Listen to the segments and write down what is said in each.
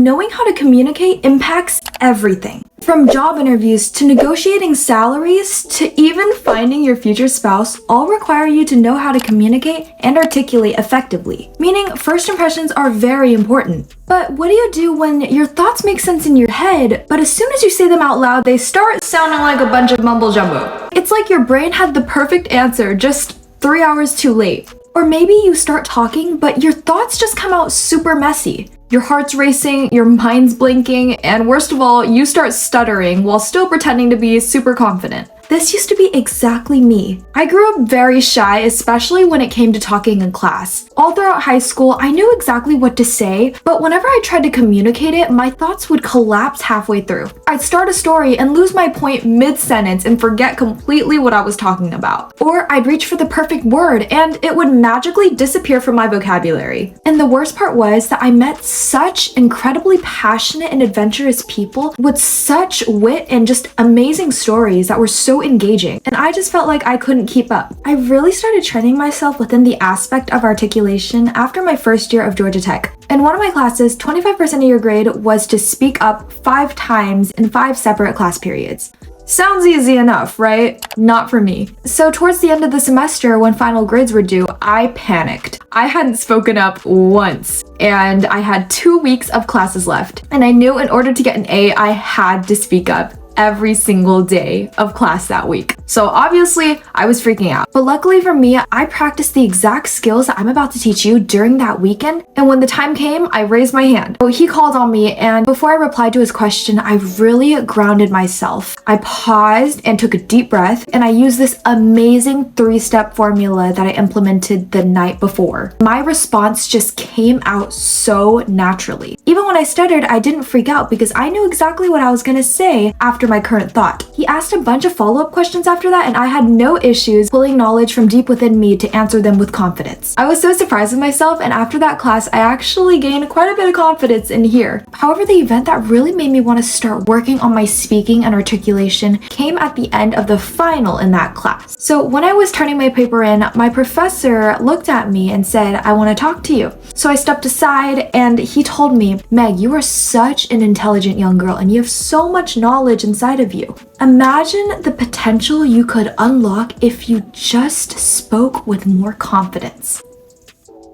knowing how to communicate impacts everything. From job interviews to negotiating salaries to even finding your future spouse all require you to know how to communicate and articulate effectively. Meaning, first impressions are very important. But what do you do when your thoughts make sense in your head, but as soon as you say them out loud, they start sounding like a bunch of mumble jumbo? It's like your brain had the perfect answer just 3 hours too late. Or maybe you start talking, but your thoughts just come out super messy. Your heart's racing, your mind's blinking, and worst of all, you start stuttering while still pretending to be super confident. This used to be exactly me. I grew up very shy, especially when it came to talking in class. All throughout high school, I knew exactly what to say, but whenever I tried to communicate it, my thoughts would collapse halfway through. I'd start a story and lose my point mid-sentence and forget completely what I was talking about. Or I'd reach for the perfect word and it would magically disappear from my vocabulary. And the worst part was that I met such incredibly passionate and adventurous people with such wit and just amazing stories that were so engaging, and I just felt like I couldn't keep up. I really started training myself within the aspect of articulation after my first year of Georgia Tech. In one of my classes, 25% of your grade was to speak up 5 times in 5 separate class periods. Sounds easy enough, right? Not for me. So towards the end of the semester, when final grades were due, I panicked. I hadn't spoken up once, and I had 2 weeks of classes left. And I knew in order to get an A, I had to speak up every single day of class that week. So obviously, I was freaking out. But luckily for me, I practiced the exact skills that I'm about to teach you during that weekend. And when the time came, I raised my hand. So he called on me, and before I replied to his question, I really grounded myself. I paused and took a deep breath, and I used this amazing 3-step formula that I implemented the night before. My response just came out so naturally. Even when I stuttered, I didn't freak out because I knew exactly what I was gonna say after my current thought. He asked a bunch of follow-up questions after that, and I had no issues pulling knowledge from deep within me to answer them with confidence. I was so surprised with myself, and after that class, I actually gained quite a bit of confidence in here. However, the event that really made me want to start working on my speaking and articulation came at the end of the final in that class. So when I was turning my paper in, my professor looked at me and said, "I want to talk to you." So I stepped aside, and he told me, "Meg, you are such an intelligent young girl, and you have so much knowledge inside of you. Imagine the potential you could unlock if you just spoke with more confidence."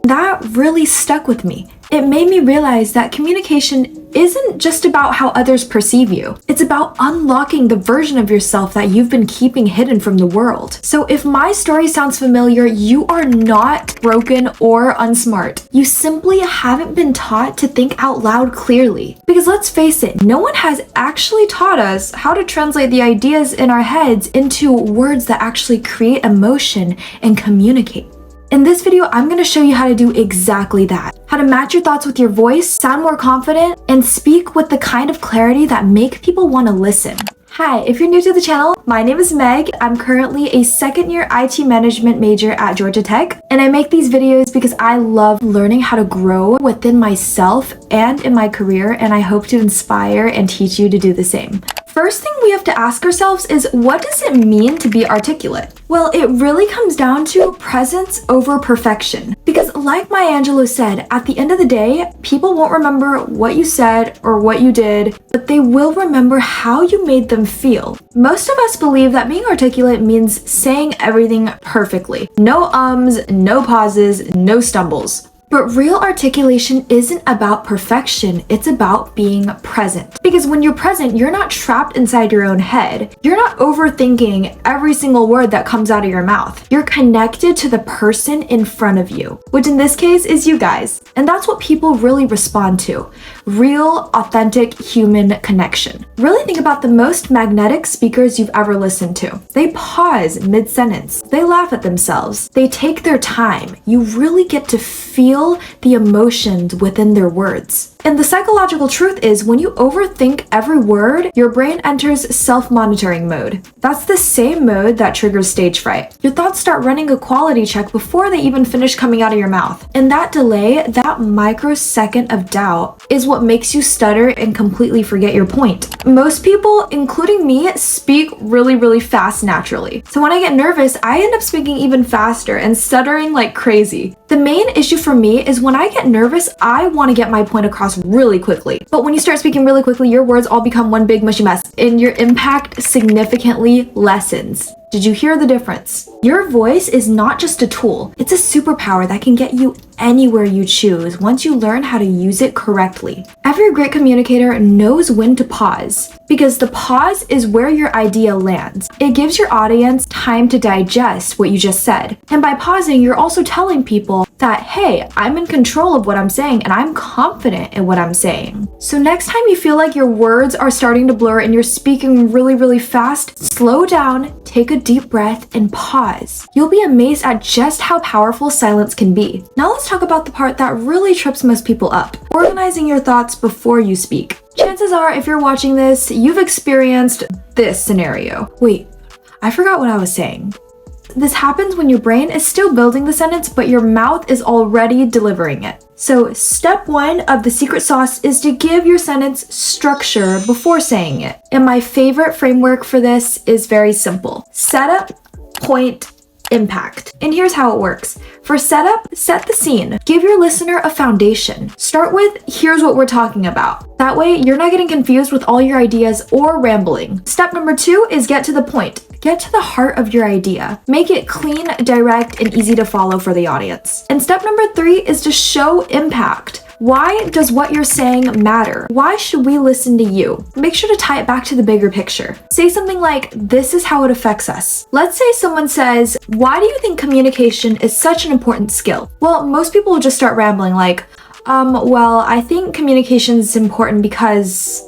That really stuck with me. It made me realize that communication isn't just about how others perceive you. It's about unlocking the version of yourself that you've been keeping hidden from the world. So if my story sounds familiar, you are not broken or unsmart. You simply haven't been taught to think out loud clearly. Because let's face it, no one has actually taught us how to translate the ideas in our heads into words that actually create emotion and communicate. In this video, I'm going to show you how to do exactly that. How to match your thoughts with your voice, sound more confident, and speak with the kind of clarity that make people want to listen. Hi, if you're new to the channel, my name is Meg. I'm currently a second-year IT management major at Georgia Tech, and I make these videos because I love learning how to grow within myself and in my career, and I hope to inspire and teach you to do the same. First thing we have to ask ourselves is, what does it mean to be articulate? Well, it really comes down to presence over perfection. Because like Maya Angelou said, at the end of the day, people won't remember what you said or what you did, but they will remember how you made them feel. Most of us believe that being articulate means saying everything perfectly. No ums, no pauses, no stumbles. But real articulation isn't about perfection, it's about being present. Because when you're present, you're not trapped inside your own head. You're not overthinking every single word that comes out of your mouth. You're connected to the person in front of you, which in this case is you guys. And that's what people really respond to. Real, authentic human connection. Really think about the most magnetic speakers you've ever listened to. They pause mid-sentence. They laugh at themselves. They take their time. You really get to feel the emotions within their words. And the psychological truth is, when you overthink every word, your brain enters self-monitoring mode. That's the same mode that triggers stage fright. Your thoughts start running a quality check before they even finish coming out of your mouth. And that delay, that microsecond of doubt, is what makes you stutter and completely forget your point. Most people, including me, speak really fast naturally. So when I get nervous, I end up speaking even faster and stuttering like crazy. The main issue for me is when I get nervous, I want to get my point across across really quickly. But when you start speaking really quickly, your words all become one big mushy mess and your impact significantly lessens. Did you hear the difference? Your voice is not just a tool, it's a superpower that can get you anywhere you choose once you learn how to use it correctly. Every great communicator knows when to pause, because the pause is where your idea lands. It gives your audience time to digest what you just said. And by pausing, you're also telling people that, hey, I'm in control of what I'm saying and I'm confident in what I'm saying. So next time you feel like your words are starting to blur and you're speaking really, really fast, slow down, take a deep breath, and pause. You'll be amazed at just how powerful silence can be. Now let's talk about the part that really trips most people up: organizing your thoughts before you speak. Chances are, if you're watching this, you've experienced this scenario. Wait, I forgot what I was saying. This happens when your brain is still building the sentence, but your mouth is already delivering it. So step 1 of the secret sauce is to give your sentence structure before saying it. And my favorite framework for this is very simple: setup, point, impact. And here's how it works. For setup, set the scene. Give your listener a foundation. Start with, here's what we're talking about. That way, you're not getting confused with all your ideas or rambling. Step number 2 is get to the point. Get to the heart of your idea. Make it clean, direct, and easy to follow for the audience. And step number 3 is to show impact. Why does what you're saying matter? Why should we listen to you? Make sure to tie it back to the bigger picture. Say something like, this is how it affects us. Let's say someone says, why do you think communication is such an important skill? Well, most people will just start rambling like, well, I think communication is important because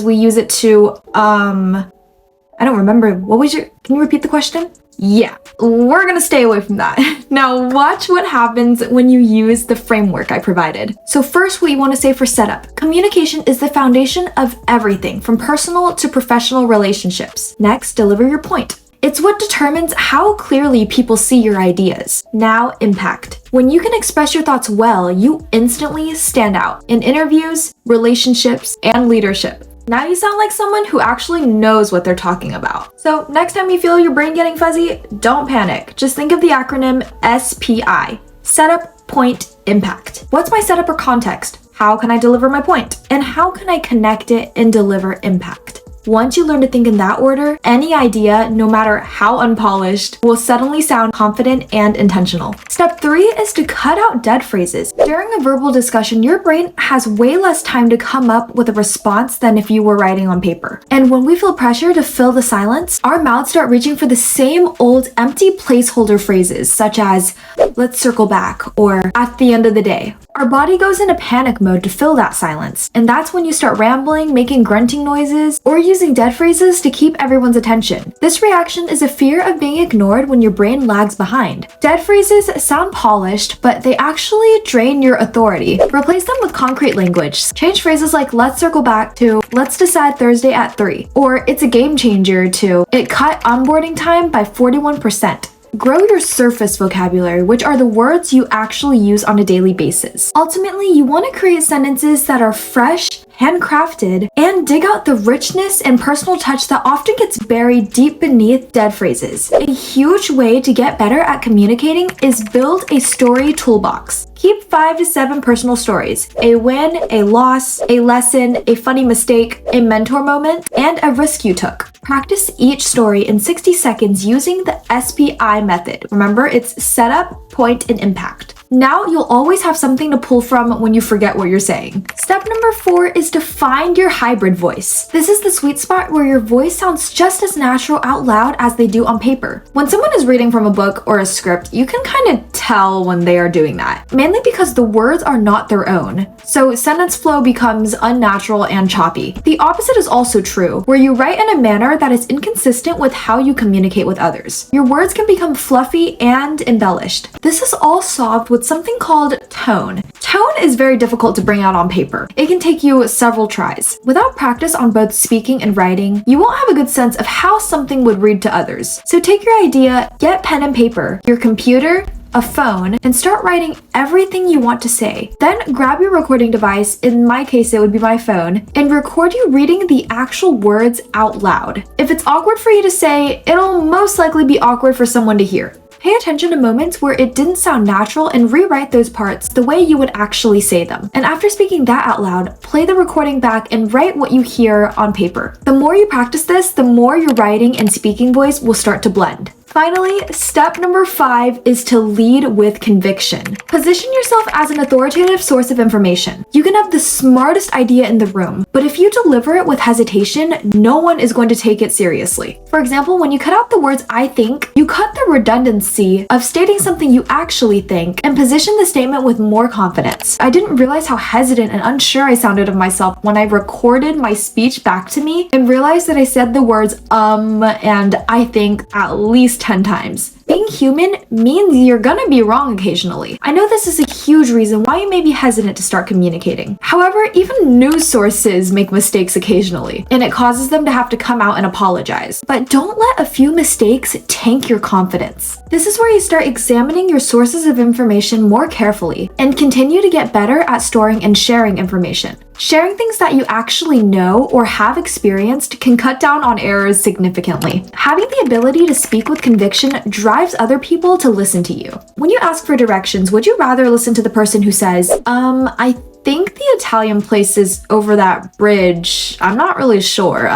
we use it to, I don't remember. Can you repeat the question? Yeah, we're gonna stay away from that. Now watch what happens when you use the framework I provided. So first, what you want to say for setup: communication is the foundation of everything from personal to professional relationships. Next, deliver your point. It's what determines how clearly people see your ideas. Now, impact. When you can express your thoughts well, you instantly stand out in interviews, relationships, and leadership. Now you sound like someone who actually knows what they're talking about. So next time you feel your brain getting fuzzy, don't panic. Just think of the acronym SPI. Setup, point, impact. What's my setup or context? How can I deliver my point? And how can I connect it and deliver impact? Once you learn to think in that order, any idea, no matter how unpolished, will suddenly sound confident and intentional. Step 3 is to cut out dead phrases. During a verbal discussion, your brain has way less time to come up with a response than if you were writing on paper. And when we feel pressure to fill the silence, our mouths start reaching for the same old empty placeholder phrases, such as, let's circle back, or at the end of the day. Our body goes into panic mode to fill that silence. And that's when you start rambling, making grunting noises, or using dead phrases to keep everyone's attention. This reaction is a fear of being ignored when your brain lags behind. Dead phrases sound polished, but they actually drain your authority. Replace them with concrete language. Change phrases like let's circle back to let's decide Thursday at 3, or it's a game changer to it cut onboarding time by 41%. Grow your surface vocabulary, which are the words you actually use on a daily basis. Ultimately, you want to create sentences that are fresh, handcrafted, and dig out the richness and personal touch that often gets buried deep beneath dead phrases. A huge way to get better at communicating is build a story toolbox. Keep 5 to 7 personal stories: a win, a loss, a lesson, a funny mistake, a mentor moment, and a risk you took. Practice each story in 60 seconds using the SPI method. Remember, it's setup, point, and impact. Now you'll always have something to pull from when you forget what you're saying. Step number 4 is to find your hybrid voice. This is the sweet spot where your voice sounds just as natural out loud as they do on paper. When someone is reading from a book or a script, you can kind of tell when they are doing that, mainly because the words are not their own. So sentence flow becomes unnatural and choppy. The opposite is also true, where you write in a manner that is inconsistent with how you communicate with others. Your words can become fluffy and embellished. This is all solved with something called tone. Tone is very difficult to bring out on paper. It can take you several tries. Without practice on both speaking and writing, you won't have a good sense of how something would read to others. So take your idea, get pen and paper, your computer, a phone, and start writing everything you want to say. Then grab your recording device, in my case it would be my phone, and record you reading the actual words out loud. If it's awkward for you to say, it'll most likely be awkward for someone to hear. Pay attention to moments where it didn't sound natural and rewrite those parts the way you would actually say them. And after speaking that out loud, play the recording back and write what you hear on paper. The more you practice this, the more your writing and speaking voice will start to blend. Finally, step number 5 is to lead with conviction. Position yourself as an authoritative source of information. You can have the smartest idea in the room, but if you deliver it with hesitation, no one is going to take it seriously. For example, when you cut out the words "I think," you cut the redundancy of stating something you actually think and position the statement with more confidence. I didn't realize how hesitant and unsure I sounded of myself when I recorded my speech back to me and realized that I said the words and "I think" at least 10 times. Being human means you're gonna be wrong occasionally. I know this is a huge reason why you may be hesitant to start communicating. However, even news sources make mistakes occasionally, and it causes them to have to come out and apologize. But don't let a few mistakes tank your confidence. This is where you start examining your sources of information more carefully and continue to get better at storing and sharing information. Sharing things that you actually know or have experienced can cut down on errors significantly. Having the ability to speak with conviction drives other people to listen to you. When you ask for directions, would you rather listen to the person who says, I think the Italian place is over that bridge, I'm not really sure,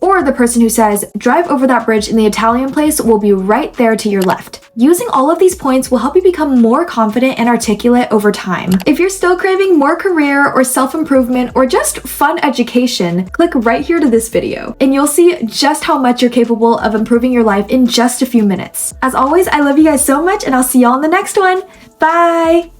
or the person who says, drive over that bridge and the Italian place will be right there to your left? Using all of these points will help you become more confident and articulate over time. If you're still craving more career or self-improvement or just fun education, click right here to this video and you'll see just how much you're capable of improving your life in just a few minutes. As always, I love you guys so much and I'll see y'all in the next one. Bye!